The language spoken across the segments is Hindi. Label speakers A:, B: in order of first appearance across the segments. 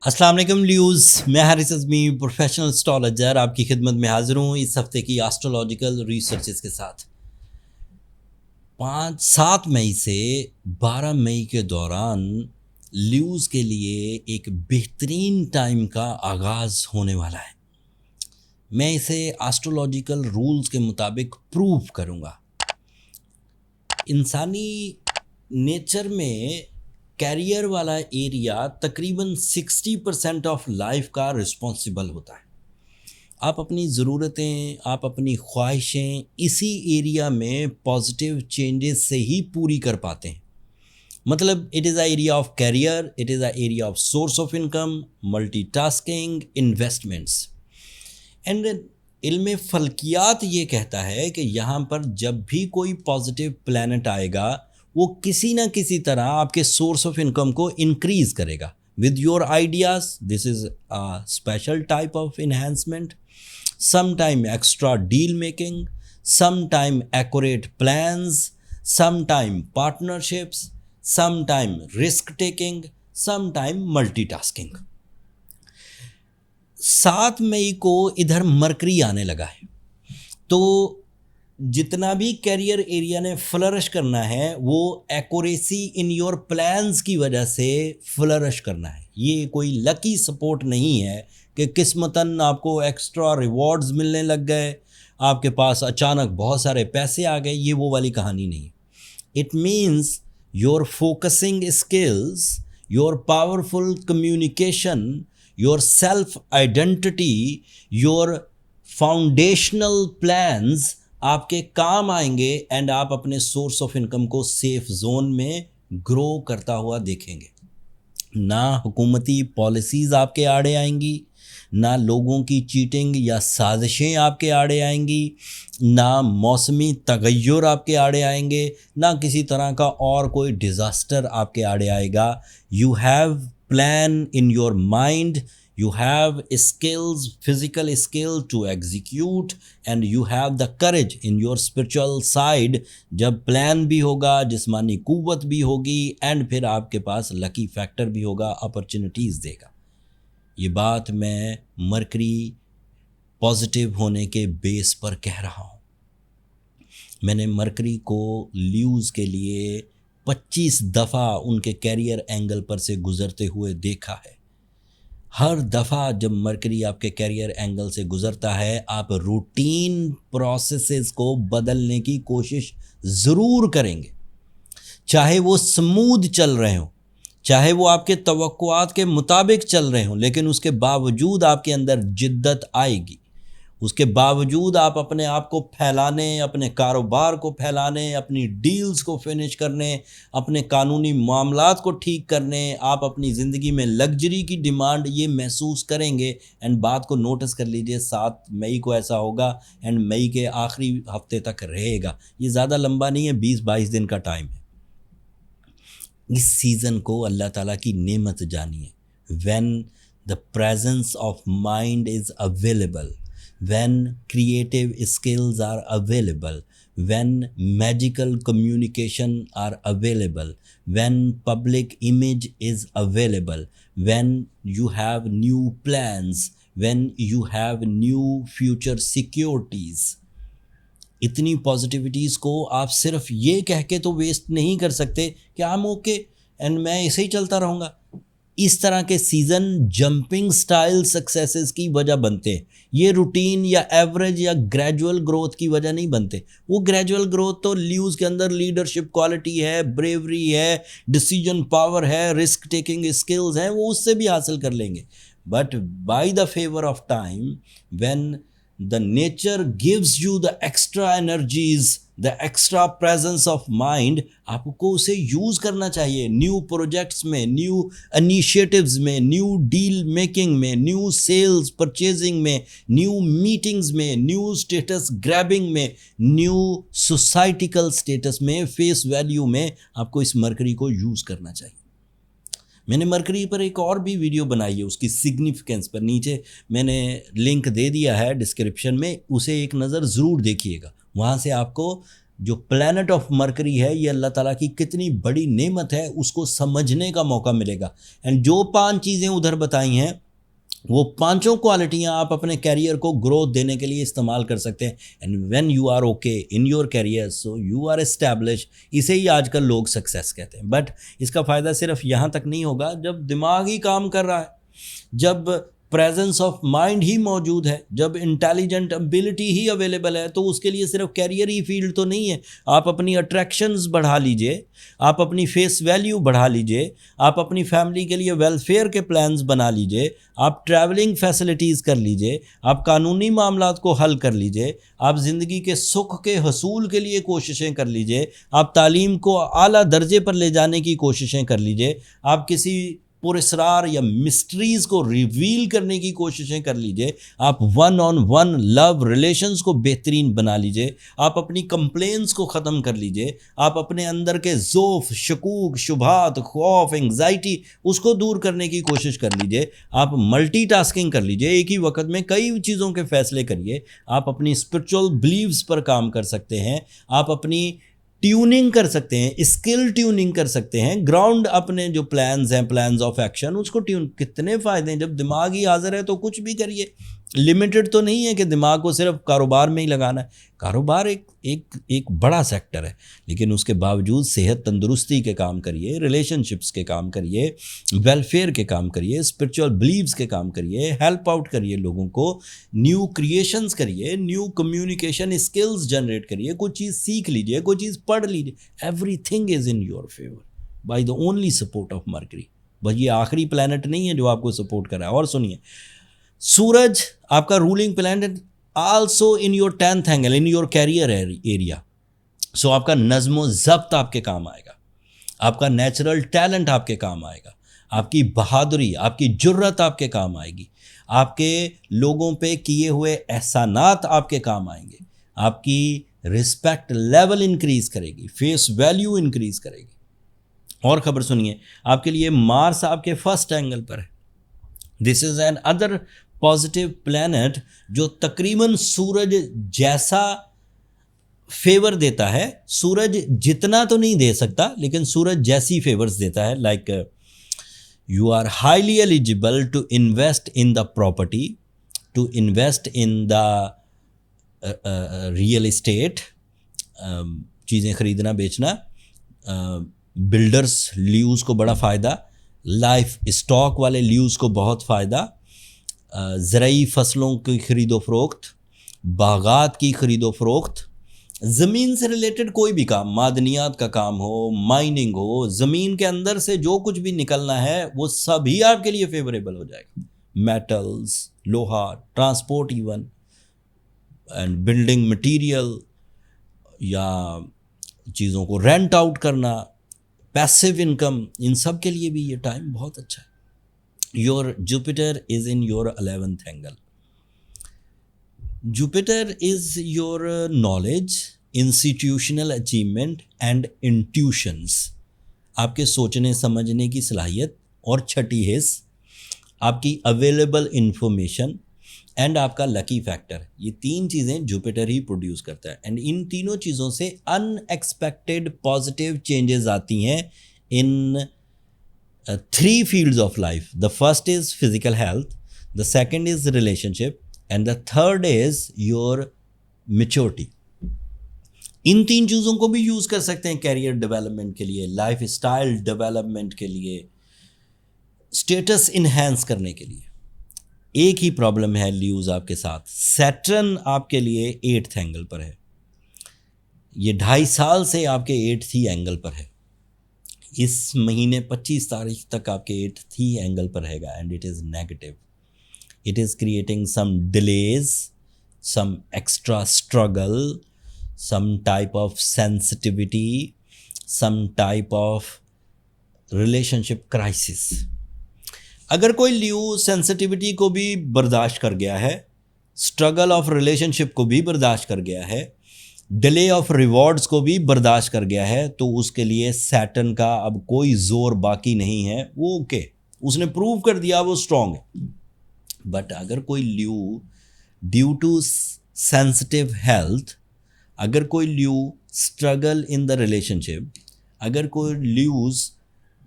A: अस्सलाम वालेकुम ल्यूज़, मैं हारिस अज़मी प्रोफेशनल एस्ट्रोलॉजर आपकी खिदमत में हाज़िर हूँ इस हफ़्ते की एस्ट्रोलॉजिकल रिसर्चेस के साथ। 5-7 मई से 12 मई के दौरान ल्यूज़ के लिए एक बेहतरीन टाइम का आगाज़ होने वाला है। मैं इसे एस्ट्रोलॉजिकल रूल्स के मुताबिक प्रूव करूँगा। इंसानी नेचर में कैरियर वाला एरिया तकरीबन 60% ऑफ लाइफ का रिस्पॉन्सिबल होता है। आप अपनी ज़रूरतें, आप अपनी ख्वाहिशें इसी एरिया में पॉजिटिव चेंजेस से ही पूरी कर पाते हैं। मतलब it is a area of career, it is a area of source of income, multitasking, investments. And इल्म फल्कियात ये कहता है कि यहाँ पर जब भी कोई पॉजिटिव प्लैनेट आएगा वो किसी ना किसी तरह आपके सोर्स ऑफ इनकम को इंक्रीज करेगा with your ideas. This is a special type of enhancement, some time extra deal making, some time accurate plans, some time partnerships, some time risk taking, some time multitasking. 7 मई को इधर मरकरी आने लगा है, तो जितना भी कैरियर एरिया ने फ्लरिश करना है वो एक्यूरेसी इन योर प्लान्स की वजह से फ्लरिश करना है। ये कोई लकी सपोर्ट नहीं है कि किस्मतन आपको एक्स्ट्रा रिवॉर्ड्स मिलने लग गए, आपके पास अचानक बहुत सारे पैसे आ गए, ये वो वाली कहानी नहीं है। It means your focusing skills, your powerful communication, your self identity, your foundational plans आपके काम आएंगे एंड आप अपने सोर्स ऑफ इनकम को सेफ जोन में ग्रो करता हुआ देखेंगे। ना हुकूमती पॉलिसीज़ आपके आड़े आएंगी, ना लोगों की चीटिंग या साजिशें आपके आड़े आएंगी, ना मौसमी तगय्युर आपके आड़े आएंगे, ना किसी तरह का और कोई डिज़ास्टर आपके आड़े आएगा। You have plan in your mind, you have skills, physical skill to execute, and you have the courage in your spiritual side। जब प्लान भी होगा, जिस्मानी कुव्वत भी होगी, एंड फिर आपके पास लकी फैक्टर भी होगा, अपॉर्चुनिटीज़ देगा। ये बात मैं मरकरी पॉजिटिव होने के बेस पर कह रहा हूँ। मैंने मरकरी को ल्यूज़ के लिए 25 दफ़ा उनके कैरियर एंगल पर से गुज़रते हुए देखा है। हर दफ़ा जब मरकरी आपके कैरियर एंगल से गुज़रता है आप रूटीन प्रोसेसेस को बदलने की कोशिश ज़रूर करेंगे, चाहे वो स्मूथ चल रहे हों, चाहे वो आपके तवक्कुआत के मुताबिक चल रहे हों, लेकिन उसके बावजूद आपके अंदर जिद्दत आएगी। उसके बावजूद आप अपने आप को फैलाने, अपने कारोबार को फैलाने, अपनी डील्स को फिनिश करने, अपने कानूनी मामलात को ठीक करने, आप अपनी ज़िंदगी में लग्जरी की डिमांड ये महसूस करेंगे। एंड बात को नोटिस कर लीजिए, 7 मई को ऐसा होगा एंड मई के आखिरी हफ्ते तक रहेगा। ये ज़्यादा लंबा नहीं है, 20-22 दिन का टाइम है। इस सीज़न को अल्लाह ताला की नेमत जानिए। When the presence of mind is available, when creative skills are available, when magical communication are available, when public image is available, when you have new plans, when you have new future securities। इतनी पॉजिटिविटीज़ को आप सिर्फ ये कह के तो वेस्ट नहीं कर सकते कि आई एम ओके एंड मैं ऐसे ही चलता रहूँगा। इस तरह के सीज़न जंपिंग स्टाइल सक्सेसेस की वजह बनते हैं। ये रूटीन या एवरेज या ग्रेजुअल ग्रोथ की वजह नहीं बनते। वो ग्रेजुअल ग्रोथ तो ल्यूज़ के अंदर लीडरशिप क्वालिटी है, ब्रेवरी है, डिसीजन पावर है, रिस्क टेकिंग स्किल्स हैं, वो उससे भी हासिल कर लेंगे। But by the favour of time, when the nature gives you the extra energies, the extra presence of mind, आपको उसे यूज़ करना चाहिए। न्यू प्रोजेक्ट्स में, न्यू इनिशिएटिव्स में, न्यू डील मेकिंग में, न्यू सेल्स परचेजिंग में, न्यू मीटिंग्स में, न्यू स्टेटस ग्रैबिंग में, न्यू सोसाइटिकल स्टेटस में, फेस वैल्यू में आपको इस मरकरी को यूज़ करना चाहिए। मैंने मरकरी पर एक और भी वीडियो बनाई है, उसकी सिग्निफिकेंस पर नीचे मैंने लिंक दे दिया है डिस्क्रिप्शन में, उसे एक नज़र ज़रूर देखिएगा। वहाँ से आपको जो प्लैनेट ऑफ मरकरी है ये अल्लाह ताला की कितनी बड़ी नेमत है उसको समझने का मौका मिलेगा। एंड जो 5 चीज़ें उधर बताई हैं वो पांचों क्वालिटियां आप अपने कैरियर को ग्रोथ देने के लिए इस्तेमाल कर सकते हैं। And when you are okay in your career so you are establish, इसे ही आजकल लोग सक्सेस कहते हैं। बट इसका फ़ायदा सिर्फ यहाँ तक नहीं होगा, जब दिमाग ही काम कर रहा है, जब प्रेजेंस ऑफ माइंड ही मौजूद है, जब इंटेलिजेंट एबिलिटी ही अवेलेबल है, तो उसके लिए सिर्फ कैरियर ही फील्ड तो नहीं है। आप अपनी अट्रैक्शंस बढ़ा लीजिए, आप अपनी फेस वैल्यू बढ़ा लीजिए, आप अपनी फैमिली के लिए वेलफेयर के प्लान्स बना लीजिए, आप ट्रैवलिंग फैसिलिटीज़ कर लीजिए, आप कानूनी मामलात को हल कर लीजिए, आप ज़िंदगी के सुख के हसूल के लिए कोशिशें कर लीजिए, आप तालीम को आला दर्जे पर ले जाने की कोशिशें कर लीजिए, आप किसी पुरस्कार या मिस्ट्रीज़ को रिवील करने की कोशिशें कर लीजिए, आप one on one love relations को बेहतरीन बना लीजिए, आप अपनी कंप्लेंट्स को ख़त्म कर लीजिए, आप अपने अंदर के ज़ोफ़, शकूक, शुभात, खौफ, एंग्जाइटी उसको दूर करने की कोशिश कर लीजिए, आप मल्टीटास्किंग कर लीजिए, एक ही वक्त में कई चीज़ों के फैसले करिए, आप अपनी स्पिरिचुअल बिलीव्स पर काम कर सकते हैं, आप अपनी ट्यूनिंग कर सकते हैं, स्किल ट्यूनिंग कर सकते हैं, ग्राउंड अपने जो प्लान्स हैं, प्लान्स ऑफ एक्शन उसको ट्यून। कितने फ़ायदे हैं, जब दिमाग ही हाजिर है तो कुछ भी करिए। लिमिटेड तो नहीं है कि दिमाग को सिर्फ कारोबार में ही लगाना है। कारोबार एक बड़ा सेक्टर है, लेकिन उसके बावजूद सेहत तंदुरुस्ती के काम करिए, रिलेशनशिप्स के काम करिए, वेलफेयर के काम करिए, स्पिरिचुअल बिलीव्स के काम करिए, हेल्प आउट करिए लोगों को, न्यू क्रिएशंस करिए, न्यू कम्युनिकेशन स्किल्स जनरेट करिए, कोई चीज़ सीख लीजिए, कोई चीज़ पढ़ लीजिए। Everything is in your favour by the only support of mercury. बस ये आखिरी प्लैनेट नहीं है जो आपको सपोर्ट कर रहा है। और सुनिए, सूरज आपका ruling planet also in your 10th angle in your career area. So आपका नज़्म ज़ब्त आपके काम आएगा, आपका नेचुरल टैलेंट आपके काम आएगा, आपकी बहादुरी, आपकी जुर्रत आपके काम आएगी, आपके लोगों पे किए हुए एहसानात आपके काम आएंगे, आपकी रिस्पेक्ट लेवल इंक्रीज़ करेगी, फेस वैल्यू इंक्रीज़ करेगी। और ख़बर सुनिए, आपके लिए मार्स आपके फर्स्ट एंगल पर है। This is an other positive planet जो तकरीबन सूरज जैसा फेवर देता है। सूरज जितना तो नहीं दे सकता, लेकिन सूरज जैसी फेवर्स देता है। Like you are highly eligible to invest in the property, to invest in the real estate, चीज़ें ख़रीदना बेचना, बिल्डर्स ल्यूज़ को बड़ा फ़ायदा, लाइफ स्टॉक वाले ल्यूज़ को बहुत फ़ायदा, ज़रई फसलों की ख़रीदो फ़रोख्त, बागात की ख़रीदो फ़रोख्त, ज़मीन से रिलेटेड कोई भी काम, मादनियात का काम हो, माइनिंग हो, ज़मीन के अंदर से जो कुछ भी निकलना है वो सभी आपके लिए फेवरेबल हो जाएगा। मेटल्स, लोहा, transport even and building material, या चीज़ों को रेंट आउट करना, पैसिव इनकम, इन सब के लिए भी ये टाइम बहुत अच्छा है। Your Jupiter is in your 11th angle. Jupiter is your knowledge, institutional achievement and intuitions, आपके सोचने समझने की सलाहियत, और छठी हिस्स आपकी अवेलेबल इंफॉर्मेशन एंड आपका लकी फैक्टर। ये 3 चीज़ें जुपिटर ही प्रोड्यूस करता है। एंड इन तीनों चीज़ों से अनएक्सपेक्टेड पॉजिटिव चेंजेस आती हैं इन 3 fields of life. The first is physical health, the second is relationship, and the third is your maturity. इन 3 चीज़ों को भी यूज़ कर सकते हैं कैरियर डेवलपमेंट के लिए, लाइफ स्टाइल डेवलपमेंट के लिए, स्टेटस इन्हेंस करने के लिए। एक ही प्रॉब्लम है ल्यूज़ आपके साथ, सैटर्न आपके लिए 8th एंगल पर है। ये 2.5 साल से आपके 8th ही एंगल पर है। इस महीने 25 तारीख तक आपके 8th ही एंगल पर रहेगा, and it is negative. It is creating some delays, some extra struggle, some type of sensitivity, some type of relationship crisis. अगर कोई ल्यू सेंसिटिविटी को भी बर्दाश्त कर गया है, स्ट्रगल ऑफ रिलेशनशिप को भी बर्दाश्त कर गया है, डिले ऑफ रिवॉर्ड्स को भी बर्दाश्त कर गया है, तो उसके लिए सैटर्न का अब कोई ज़ोर बाकी नहीं है। वो ओके, उसने प्रूव कर दिया वो स्ट्रॉन्ग है। बट अगर कोई ल्यू ड्यू टू सेंसिटिव हेल्थ, अगर कोई ल्यू स्ट्रगल इन द रिलेशनशिप, अगर कोई ल्यूज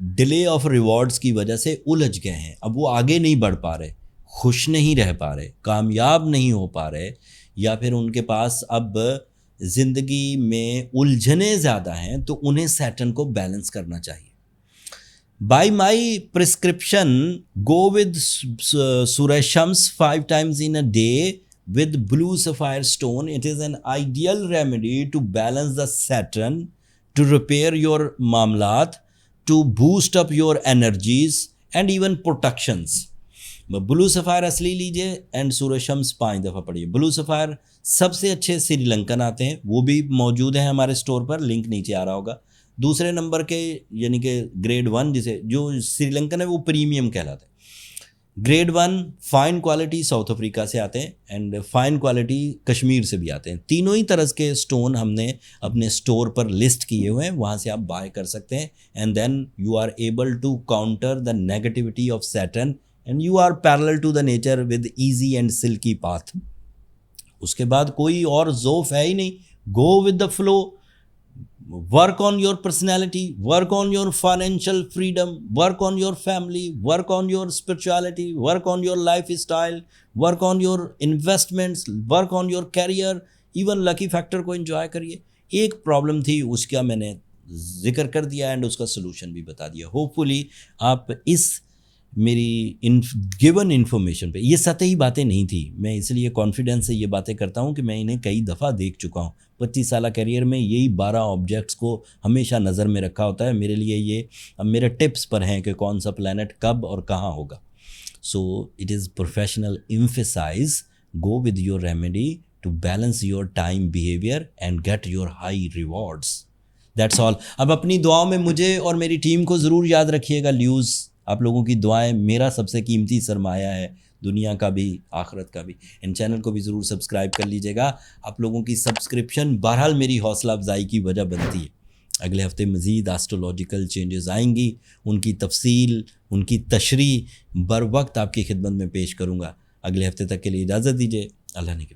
A: डिले ऑफ रिवॉर्ड्स की वजह से उलझ गए हैं, अब वो आगे नहीं बढ़ पा रहे, खुश नहीं रह पा रहे, कामयाब नहीं हो पा रहे, या फिर उनके पास अब ज़िंदगी में उलझने ज़्यादा हैं, तो उन्हें सैटर्न को बैलेंस करना चाहिए. By my prescription, go with सूर्यशम्स 5 times in a day with blue sapphire stone. It is an ideal remedy to balance the Saturn, to repair your mamlat, to boost up your energies and even protections. Blue sapphire असली लीजिए एंड सूर्यशम्स 5 दफ़ा पढ़िए. ब्लू सफ़ायर सबसे अच्छे श्रीलंकन आते हैं, वो भी मौजूद हैं हमारे स्टोर पर, लिंक नीचे आ रहा होगा. दूसरे नंबर के यानी कि ग्रेड 1 जिसे जो श्रीलंकन है वो प्रीमियम कहलाते हैं. Grade 1 fine quality south Africa से आते हैं एंड फाइन क्वालिटी कश्मीर से भी आते हैं. तीनों ही तरह के स्टोन हमने अपने स्टोर पर लिस्ट किए हुए हैं, वहाँ से आप बाय कर सकते हैं. And then you are able to counter the negativity of Saturn and you are parallel to the nature with easy and silky path. उसके बाद कोई और ज़ोफ है ही नहीं. Go with the flow, work on your personality, work on your financial freedom, work on your family, work on your spirituality, work on your lifestyle, work on your investments, work on your career, even lucky factor को enjoy करिए. एक प्रॉब्लम थी उसका मैंने जिक्र कर दिया एंड उसका सोल्यूशन भी बता दिया. होपफुली आप इस मेरी गिवन इन्फॉर्मेशन पे, ये सतही बातें नहीं थी, मैं इसलिए कॉन्फिडेंस से ये बातें करता हूँ कि मैं इन्हें कई दफ़ा देख चुका हूँ. 25 साल करियर में यही 12 ऑब्जेक्ट्स को हमेशा नज़र में रखा होता है. मेरे लिए ये अब मेरे टिप्स पर हैं कि कौन सा प्लैनेट कब और कहाँ होगा. So it is professional emphasise, go with your remedy to balance your time behaviour and get your high rewards. That's all. अब अपनी दुआओं में मुझे और मेरी टीम को ज़रूर याद रखिएगा. ल्यूज़, आप लोगों की दुआएं मेरा सबसे कीमती सरमाया है, दुनिया का भी आखिरत का भी. इन चैनल को भी ज़रूर सब्सक्राइब कर लीजिएगा. आप लोगों की सब्सक्रिप्शन बहरहाल मेरी हौसला अफजाई की वजह बनती है. अगले हफ्ते मज़ीद एस्ट्रोलॉजिकल चेंजेस आएंगी, उनकी तफसील, उनकी तशरीह बर वक्त आपकी खिदमत में पेश करूँगा. अगले हफ्ते तक के लिए इजाज़त दीजिए. अल्लाह ने के